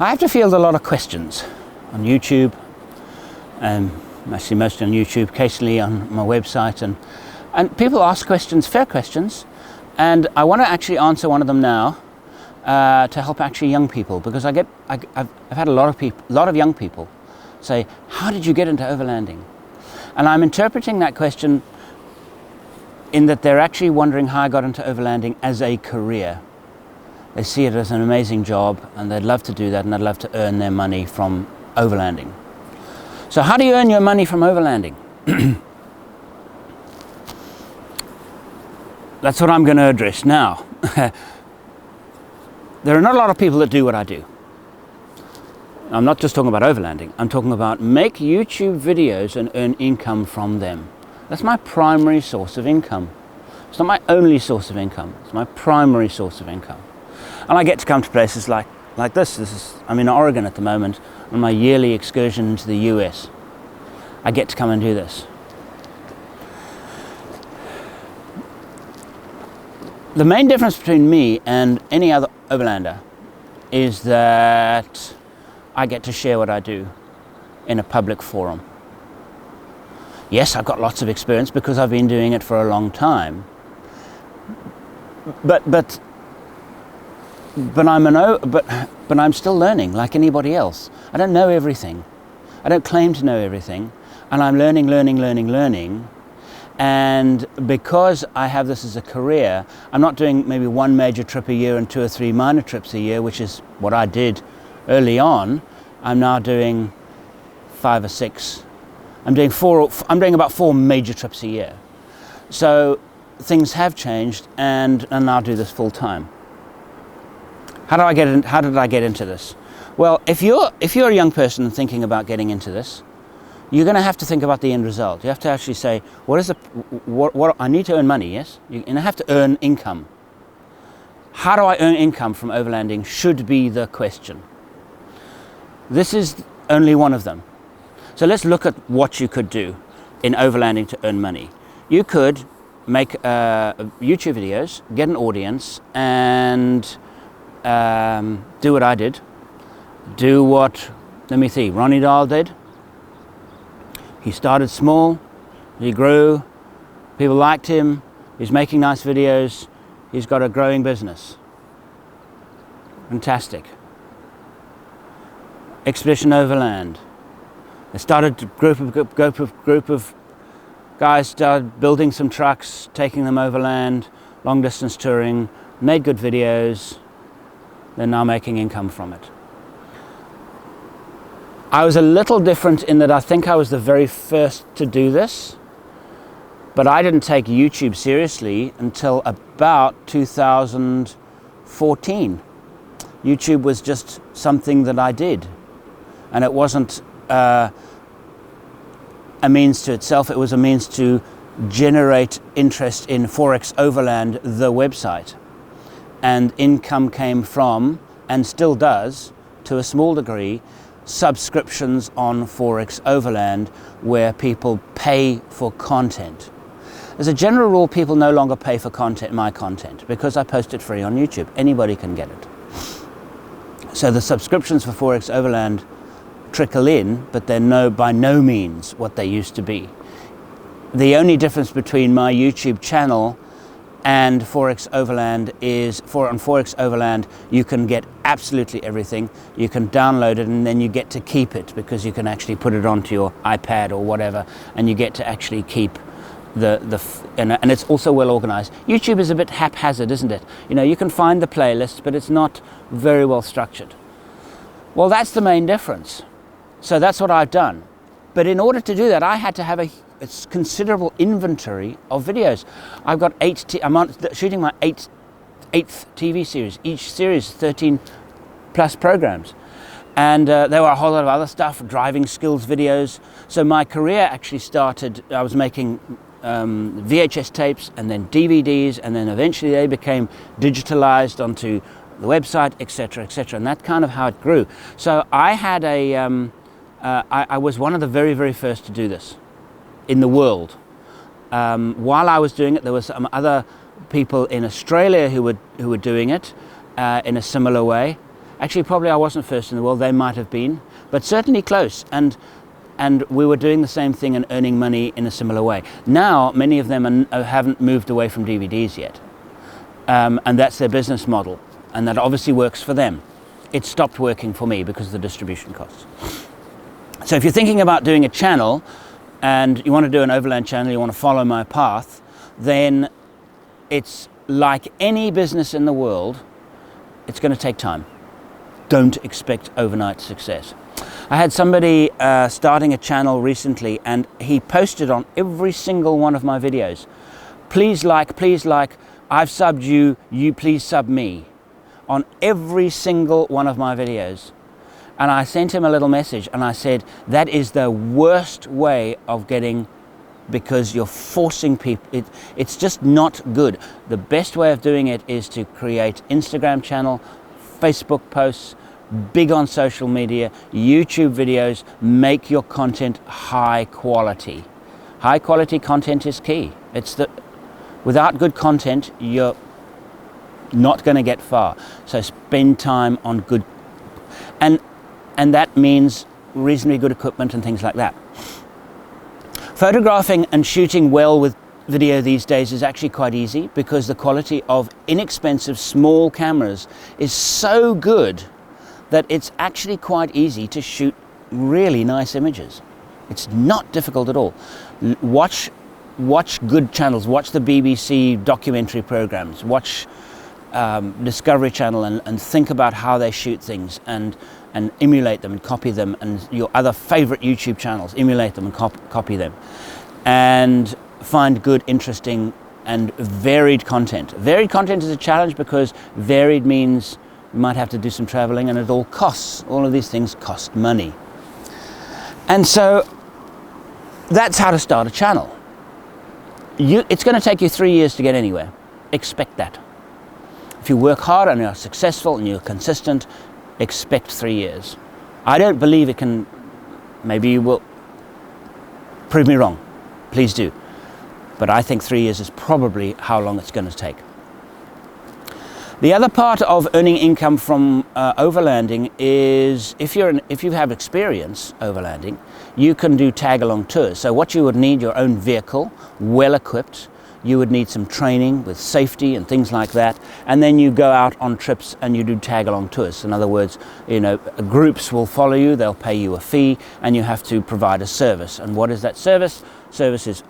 I have to field a lot of questions on YouTube, actually mostly on YouTube, occasionally on my website, and people ask questions, fair questions, and I want to actually answer one of them now to help actually young people, because I've had a lot of young people say, how did you get into overlanding? And I'm interpreting that question in that they're actually wondering how I got into overlanding as a career. They see it as an amazing job and they'd love to do that, and they'd love to earn their money from overlanding. So how do you earn your money from overlanding? That's what I'm going to address now. There are not a lot of people that do what I do. I'm not just talking about overlanding. I'm talking about make YouTube videos and earn income from them. That's my primary source of income. It's not my only source of income. It's my primary source of income. And I get to come to places like this. I'm in Oregon at the moment on my yearly excursion into the US. I get to come and do this. The main difference between me and any other overlander is that I get to share what I do in a public forum. Yes, I've got lots of experience because I've been doing it for a long time. But I'm still learning like anybody else. I don't know everything. I don't claim to know everything, and I'm learning. And because I have this as a career, I'm not doing maybe one major trip a year and 2 or 3 minor trips a year, which is what I did early on. I'm now doing 5 or 6. I'm doing about 4 major trips a year. So things have changed, and now do this full time. How did I get into this? Well, if you're a young person thinking about getting into this, you're going to have to think about the end result. You have to actually say, what I need to earn money, yes? And I have to earn income. How do I earn income from overlanding should be the question. This is only one of them. So let's look at what you could do in overlanding to earn money. You could make YouTube videos, get an audience, and do what I did. Do what, let me see, Ronnie Dahl did. He started small, he grew, people liked him, he's making nice videos, he's got a growing business. Fantastic. Expedition Overland. They started a group of guys started building some trucks, taking them overland, long distance touring, made good videos. They're now making income from it. I was a little different in that I think I was the very first to do this, but I didn't take YouTube seriously until about 2014. YouTube was just something that I did, and it wasn't a means to itself. It was a means to generate interest in Forex Overland, the website, and income came from, and still does to a small degree, subscriptions on Forex Overland, where people pay for content. As a general rule, people no longer pay for my content, because I post it free on YouTube. Anybody can get it. So the subscriptions for Forex Overland trickle in, but they're by no means what they used to be. The only difference between my YouTube channel and Forex Overland is on Forex Overland you can get absolutely everything. You can download it and then you get to keep it, because you can actually put it onto your iPad or whatever, and you get to actually keep and it's also well organized. YouTube is a bit haphazard, isn't it? You know, you can find the playlist, but it's not very well structured. Well, that's the main difference. So that's what I've done. But in order to do that, I had to have a considerable inventory of videos. I've got I'm shooting my eighth TV series. Each series 13 plus programs, and there were a whole lot of other stuff, driving skills videos. So my career actually started, I was making VHS tapes and then DVDs, and then eventually they became digitalized onto the website, etc., etc., and that's kind of how it grew. So I had I was one of the very, very first to do this in the world. While I was doing it, there were some other people in Australia who were doing it in a similar way, Actually, probably I wasn't first in the world. They might have been, but certainly close. And we were doing the same thing and earning money in a similar way. Now, many of them haven't moved away from DVDs yet. And that's their business model. And that obviously works for them. It stopped working for me because of the distribution costs. So if you're thinking about doing a channel and you want to do an overland channel, you want to follow my path, then it's like any business in the world, it's going to take time. Don't expect overnight success. I had somebody starting a channel recently, and he posted on every single one of my videos, please like, I've subbed you, you please sub me, on every single one of my videos. And I sent him a little message and I said, that is the worst way of getting, because you're forcing people, it's just not good. The best way of doing it is to create Instagram channel, Facebook posts, big on social media, YouTube videos, make your content high quality. High quality content is key. Without good content, you're not going to get far. So spend time on good, and that means reasonably good equipment and things like that. Photographing and shooting well with video these days is actually quite easy because the quality of inexpensive small cameras is so good that it's actually quite easy to shoot really nice images. It's not difficult at all. Watch good channels, watch the BBC documentary programs, watch Discovery Channel and think about how they shoot things and emulate them and copy them, and your other favorite YouTube channels, emulate them and copy them. And find good, interesting and varied content. Varied content is a challenge because varied means you might have to do some traveling, and it all costs. All of these things cost money. And so that's how to start a channel. It's going to take you 3 years to get anywhere. Expect that. If you work hard and you're successful and you're consistent, expect 3 years. I don't believe it can. Maybe you will prove me wrong. Please do. But I think 3 years is probably how long it's going to take. The other part of earning income from overlanding is if you have experience overlanding, you can do tag-along tours. So what you would need, your own vehicle, well equipped. You would need some training with safety and things like that, and then you go out on trips and you do tag-along tours. In other words, groups will follow you, they'll pay you a fee, and you have to provide a service. And what is that service? Service is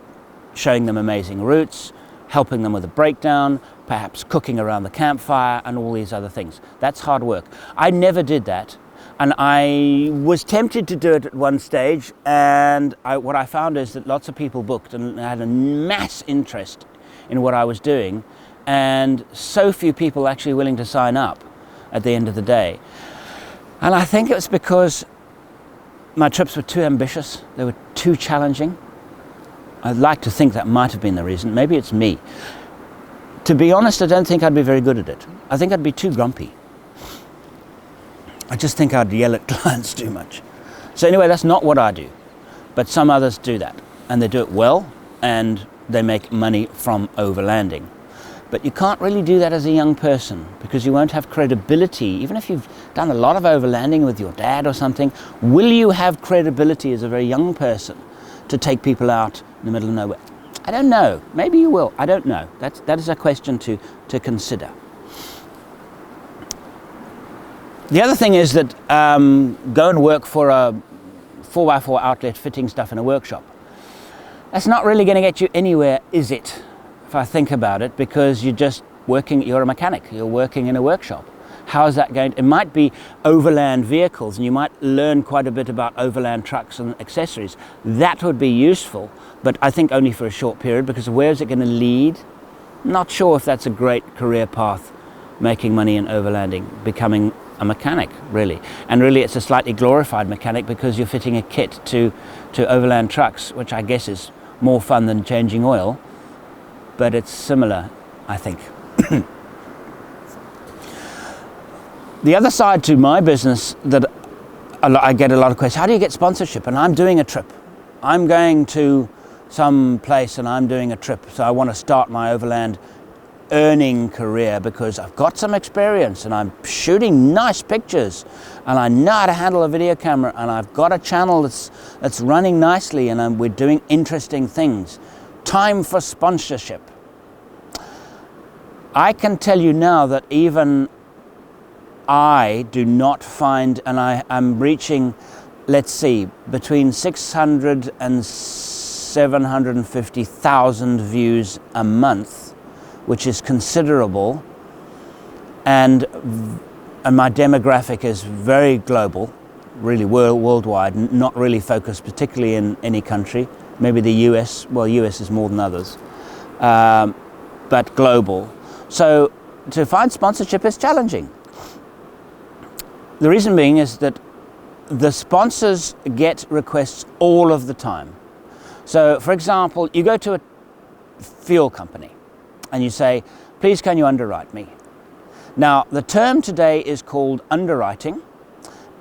showing them amazing routes, helping them with a breakdown, perhaps cooking around the campfire, and all these other things. That's hard work. I never did that, and I was tempted to do it at one stage, and what I found is that lots of people booked and had a mass interest in what I was doing, and so few people actually willing to sign up at the end of the day. And I think it was because my trips were too ambitious, they were too challenging. I'd like to think that might have been the reason. Maybe it's me. To be honest, I don't think I'd be very good at it. I think I'd be too grumpy. I just think I'd yell at clients too much. So anyway, that's not what I do. But some others do that. And they do it well, and they make money from overlanding. But you can't really do that as a young person because you won't have credibility. Even if you've done a lot of overlanding with your dad or something, will you have credibility as a very young person to take people out in the middle of nowhere? I don't know. Maybe you will. I don't know. That is a question to consider. The other thing is that go and work for a 4x4 outlet fitting stuff in a workshop. That's not really going to get you anywhere, is it? If I think about it, because you're a mechanic, you're working in a workshop. How is that going? It might be overland vehicles, and you might learn quite a bit about overland trucks and accessories. That would be useful, but I think only for a short period, because where is it going to lead? Not sure if that's a great career path, making money in overlanding, becoming a mechanic, really. And really it's a slightly glorified mechanic because you're fitting a kit to overland trucks, which I guess is more fun than changing oil, but it's similar, I think. The other side to my business that I get a lot of questions, how do you get sponsorship? And I'm doing a trip. I'm going to some place and I'm doing a trip, so I want to start my overland earning career because I've got some experience and I'm shooting nice pictures and I know how to handle a video camera and I've got a channel that's running nicely and we're doing interesting things. Time for sponsorship. I can tell you now that even I do not find, and I'm reaching, let's see, between 600 and 750,000 views a month, which is considerable, and my demographic is very global, really worldwide, not really focused particularly in any country, maybe the US, well, US is more than others, but global. So to find sponsorship is challenging. The reason being is that the sponsors get requests all of the time. So, for example, you go to a fuel company and you say, please can you underwrite me? Now, the term today is called underwriting,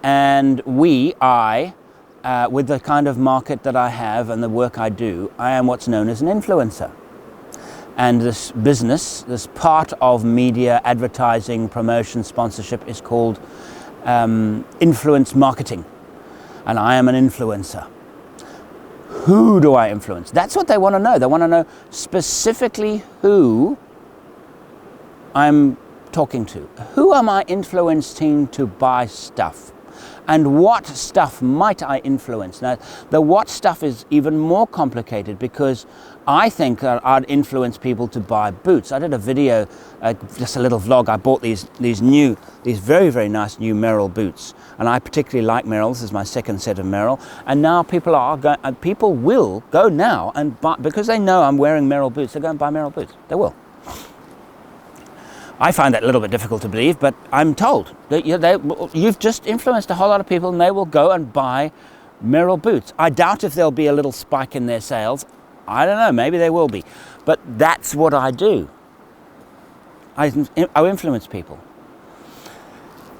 and I, with the kind of market that I have and the work I do, I am what's known as an influencer. And this business, this part of media, advertising, promotion, sponsorship is called influence marketing, and I am an influencer. Who do I influence? That's what they want to know. They want to know specifically who I'm talking to. Who am I influencing to buy stuff? And what stuff might I influence? Now, the what stuff is even more complicated because I think that I'd influence people to buy boots. I did a video, just a little vlog. I bought these very, very nice new Merrell boots. And I particularly like Merrell. This is my second set of Merrell. And now people will go now and buy, because they know I'm wearing Merrell boots, they'll go and buy Merrell boots. They will. I find that a little bit difficult to believe, but I'm told that you've just influenced a whole lot of people and they will go and buy Merrell boots. I doubt if there'll be a little spike in their sales. I don't know, maybe there will be. But that's what I do. I influence people.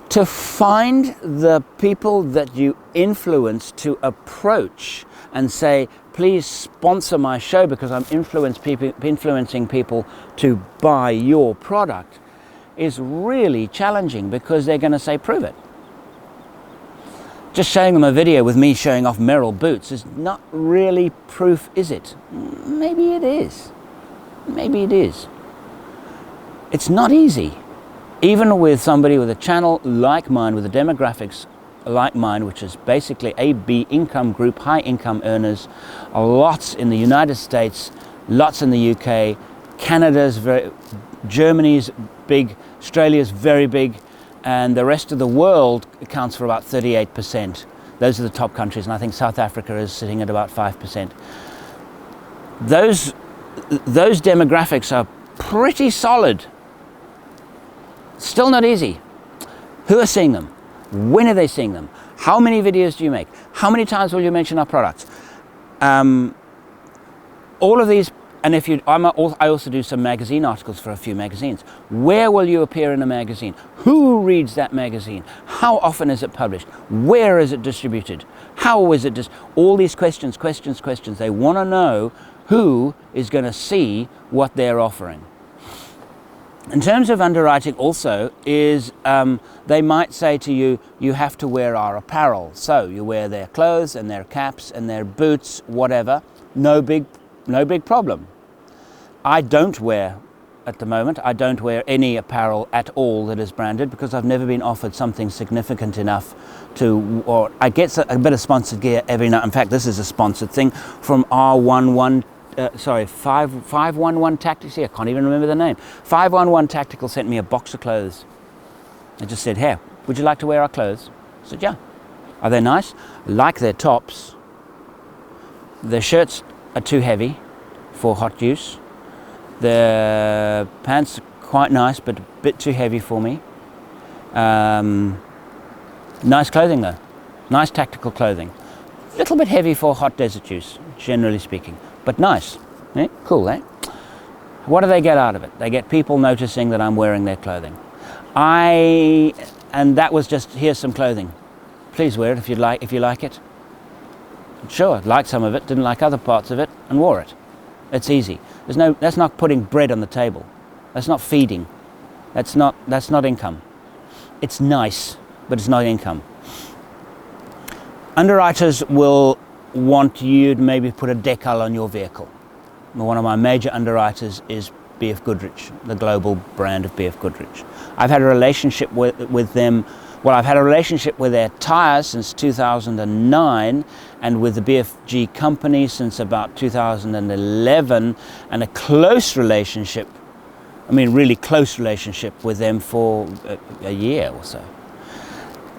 To find the people that you influence to approach and say, please sponsor my show because I'm influencing people to buy your product, is really challenging because they're going to say, prove it. Just showing them a video with me showing off Merrell boots is not really proof, is it? Maybe it is. Maybe it is. It's not easy. Even with somebody with a channel like mine, with the demographics like mine, which is basically a B income group, high income earners, lots in the United States, lots in the UK, Canada's Germany's big, Australia's very big, and the rest of the world accounts for about 38%. Those are the top countries, and I think South Africa is sitting at about 5%. Those demographics are pretty solid. Still not easy. Who are seeing them? When are they seeing them? How many videos do you make? How many times will you mention our products? All of these, and I also do some magazine articles for a few magazines. Where will you appear in a magazine? Who reads that magazine? How often is it published? Where is it distributed? How is it all these questions. They want to know who is going to see what they're offering. In terms of underwriting also is, they might say to you, you have to wear our apparel. So you wear their clothes and their caps and their boots, whatever, no big problem. I don't wear, at the moment, I don't wear any apparel at all that is branded because I've never been offered something significant enough to, or I get a bit of sponsored gear every night. In fact, this is a sponsored thing from 511 Tactical. I can't even remember the name. 511 Tactical sent me a box of clothes. It just said, "Here, would you like to wear our clothes?" I said, "Yeah." Are they nice? I like their tops. Their shirts are too heavy for hot use. The pants are quite nice, but a bit too heavy for me. Nice clothing though. Nice tactical clothing. A little bit heavy for hot desert use, generally speaking. But nice. Eh? Cool, eh? What do they get out of it? They get people noticing that I'm wearing their clothing. And that was just, here's some clothing. Please wear it if you like it. Sure, liked some of it, didn't like other parts of it, and wore it. It's easy. That's not putting bread on the table. That's not feeding. That's not income. It's nice, but it's not income. Underwriters will want you to maybe put a decal on your vehicle. One of my major underwriters is BF Goodrich, the global brand of BF Goodrich. I've had a relationship with them. Well, I've had a relationship with their tires since 2009 and with the BFG company since about 2011, and a close relationship, I mean really close relationship with them for a year or so.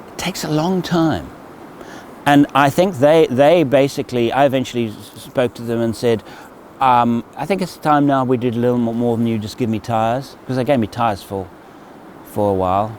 It takes a long time. And I think they basically, I eventually spoke to them and said, I think it's time now we did a little more than you just give me tires, because they gave me tires for a while.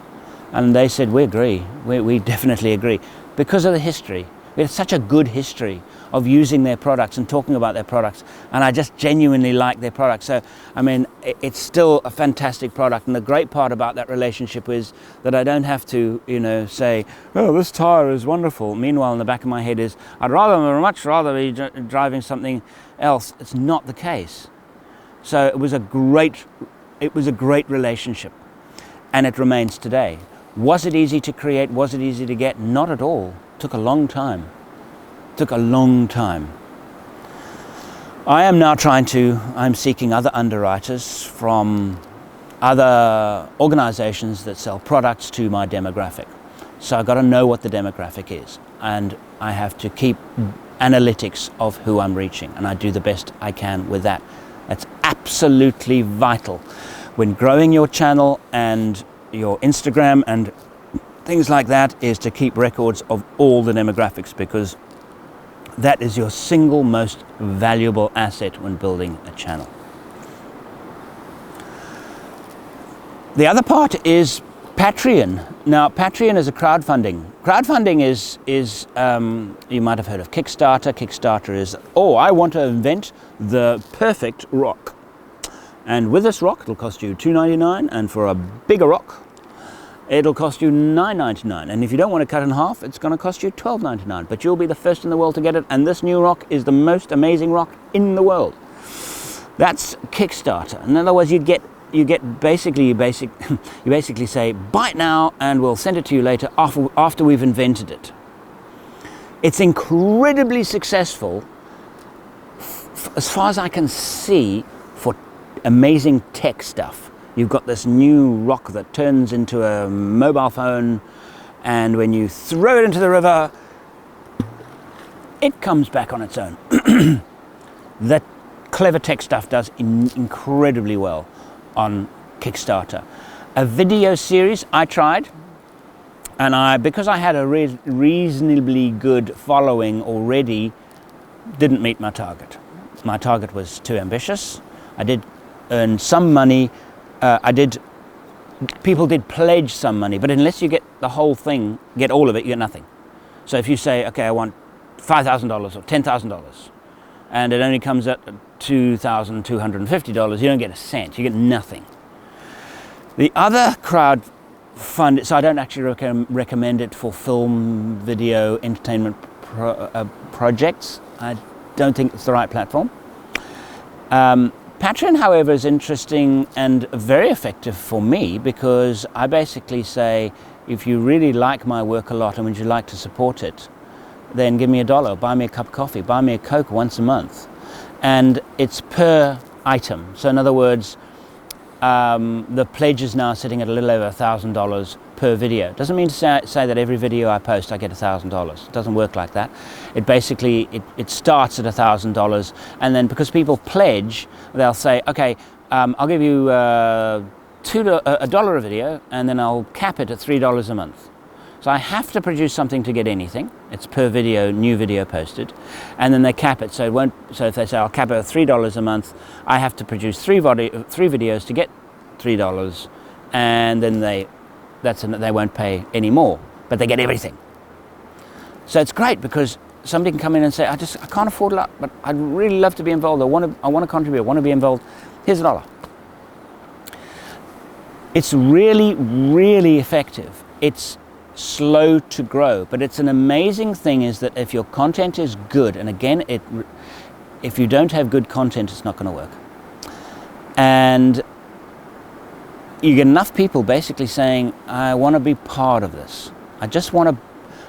And they said, we agree, we definitely agree, because of the history. We have such a good history of using their products and talking about their products, and I just genuinely like their products. So, I mean, it's still a fantastic product, and the great part about that relationship is that I don't have to, say, oh, this tire is wonderful. Meanwhile, in the back of my head is, much rather be driving something else. It's not the case. So it was a great relationship, and it remains today. Was it easy to create? Was it easy to get? Not at all. It took a long time. I am now I'm seeking other underwriters from other organizations that sell products to my demographic. So I've got to know what the demographic is, and I have to keep analytics of who I'm reaching, and I do the best I can with that. That's absolutely vital when growing your channel and your Instagram and things like that, is to keep records of all the demographics, because that is your single most valuable asset when building a channel. The other part is Patreon. Now, Patreon is a crowdfunding. Crowdfunding is you might have heard of Kickstarter. Kickstarter is, I want to invent the perfect rock. And with this rock, it'll cost you $2.99, and for a bigger rock, it'll cost you $9.99. And if you don't want to cut in half, it's going to cost you $12.99. But you'll be the first in the world to get it, and this new rock is the most amazing rock in the world. That's Kickstarter. In other words, you basically say, buy it now, and we'll send it to you later after we've invented it. It's incredibly successful, as far as I can see, for amazing tech stuff. You've got this new rock that turns into a mobile phone, and when you throw it into the river, it comes back on its own. That clever tech stuff does incredibly well on Kickstarter. A video series I tried, and because I had a reasonably good following already, didn't meet my target. My target was too ambitious. I did earn some money. People did pledge some money, but unless you get the whole thing, get all of it, you get nothing. So if you say, okay, I want $5,000 or $10,000, and it only comes at $2,250, you don't get a cent, you get nothing. The other crowdfund, so I don't actually recommend it for film, video, entertainment projects. I don't think it's the right platform. Patreon, however, is interesting and very effective for me, because I basically say, if you really like my work a lot and would you like to support it, then give me $1, buy me a cup of coffee, buy me a Coke once a month. And it's per item. So in other words, the pledge is now sitting at a little over $1,000 per video. Doesn't mean to say that every video I post I get $1,000. It doesn't work like that. It basically, it starts at $1,000, and then because people pledge, they'll say, okay, I'll give you $1 a video, and then I'll cap it at $3 a month. So I have to produce something to get anything. It's per video, new video posted, and then they cap it. So it won't. So if they say I'll cap it at $3 a month, I have to produce three videos to get $3, and then they won't pay any more, but they get everything. So it's great, because somebody can come in and say, I can't afford it, but I'd really love to be involved. I want to contribute. I want to be involved. Here's $1. It's really, really effective. It's slow to grow, but it's an amazing thing is that if your content is good, and again, if you don't have good content, it's not going to work. And you get enough people basically saying, I want to be part of this. I want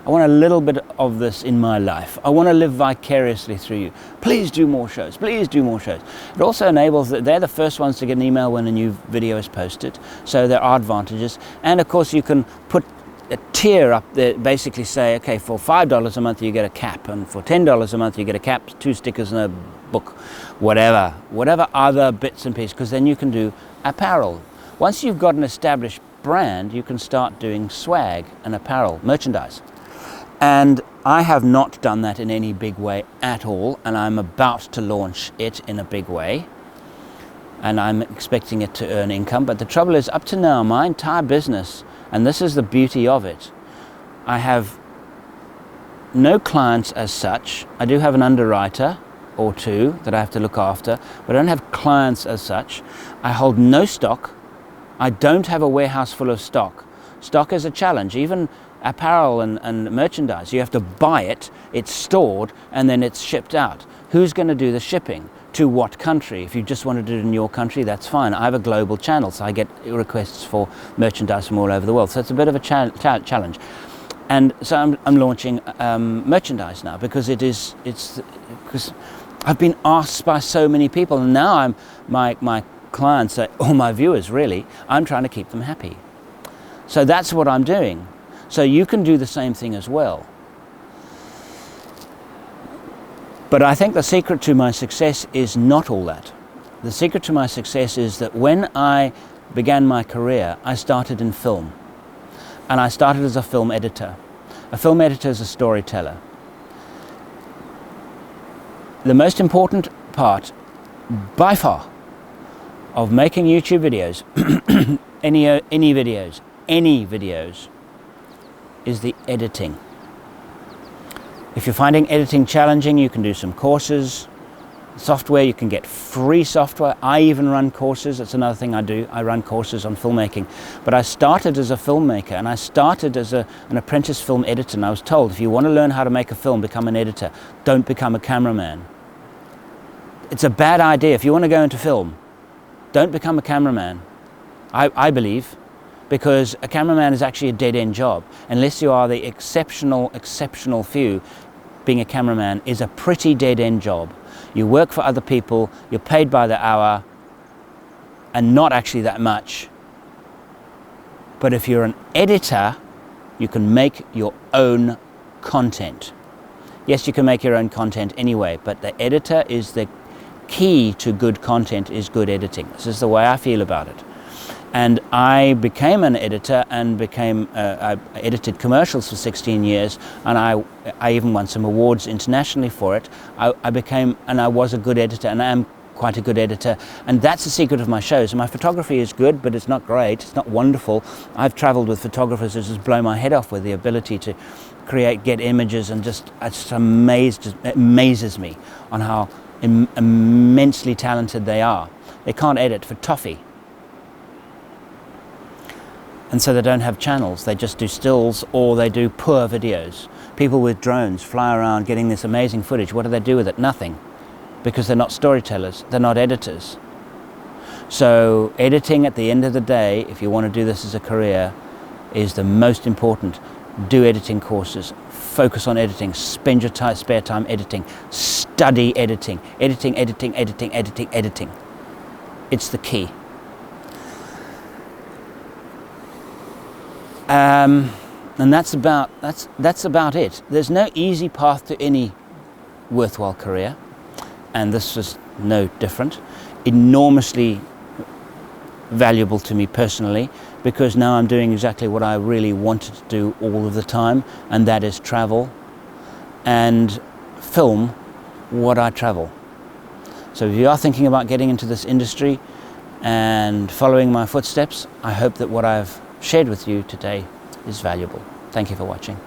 a little bit of this in my life. I want to live vicariously through you. Please do more shows. Please do more shows. It also enables that they're the first ones to get an email when a new video is posted. So there are advantages. And of course you can put a tier up there, basically say, okay, for $5 a month you get a cap, and for $10 a month you get a cap, 2 stickers and a book, whatever other bits and pieces, because then you can do apparel. Once you've got an established brand, you can start doing swag and apparel, merchandise. And I have not done that in any big way at all, and I'm about to launch it in a big way, and I'm expecting it to earn income. But the trouble is, up to now, my entire business, and this is the beauty of it, I have no clients as such. I do have an underwriter or two that I have to look after, but I don't have clients as such. I hold no stock. I don't have a warehouse full of stock. Stock is a challenge. Even apparel and merchandise, you have to buy it, it's stored, and then it's shipped out. Who's going to do the shipping? To what country? If you just want to do it in your country, that's fine. I have a global channel, so I get requests for merchandise from all over the world. So it's a bit of a challenge. And so I'm launching merchandise now, because because I've been asked by so many people, and now my clients, or my viewers really, I'm trying to keep them happy. So that's what I'm doing. So you can do the same thing as well. But I think the secret to my success is not all that. The secret to my success is that when I began my career, I started in film. And I started as a film editor. A film editor is a storyteller. The most important part, by far, of making YouTube videos, any videos, is the editing. If you're finding editing challenging, you can do some courses. Software, you can get free software. I even run courses. That's another thing I do. I run courses on filmmaking. But I started as a filmmaker, and I started as an apprentice film editor, and I was told, if you want to learn how to make a film, become an editor. Don't become a cameraman. It's a bad idea. If you want to go into film, don't become a cameraman, I believe, because a cameraman is actually a dead-end job. Unless you are the exceptional few, being a cameraman is a pretty dead-end job. You work for other people, you're paid by the hour, and not actually that much. But if you're an editor, you can make your own content. Yes, you can make your own content anyway, but the editor is the key to good content, is good editing. This is the way I feel about it. And I became an editor and I edited commercials for 16 years, and I even won some awards internationally for it. I was a good editor, and I am quite a good editor, and that's the secret of my shows. My photography is good, but it's not great, it's not wonderful. I've traveled with photographers that just blow my head off with the ability to get images, and it amazes me on how immensely talented they are. They can't edit for toffee. And so they don't have channels, they just do stills, or they do poor videos. People with drones fly around getting this amazing footage. What do they do with it? Nothing. Because they're not storytellers, they're not editors. So editing, at the end of the day, if you want to do this as a career, is the most important. Do editing courses, focus on editing, spend your spare time editing, study editing. Editing. It's the key. And that's about it. There's no easy path to any worthwhile career, and this was no different. Enormously valuable to me personally, because now I'm doing exactly what I really wanted to do all of the time, and that is travel and film what I travel. So if you are thinking about getting into this industry and following my footsteps, I hope that what I've shared with you today is valuable. Thank you for watching.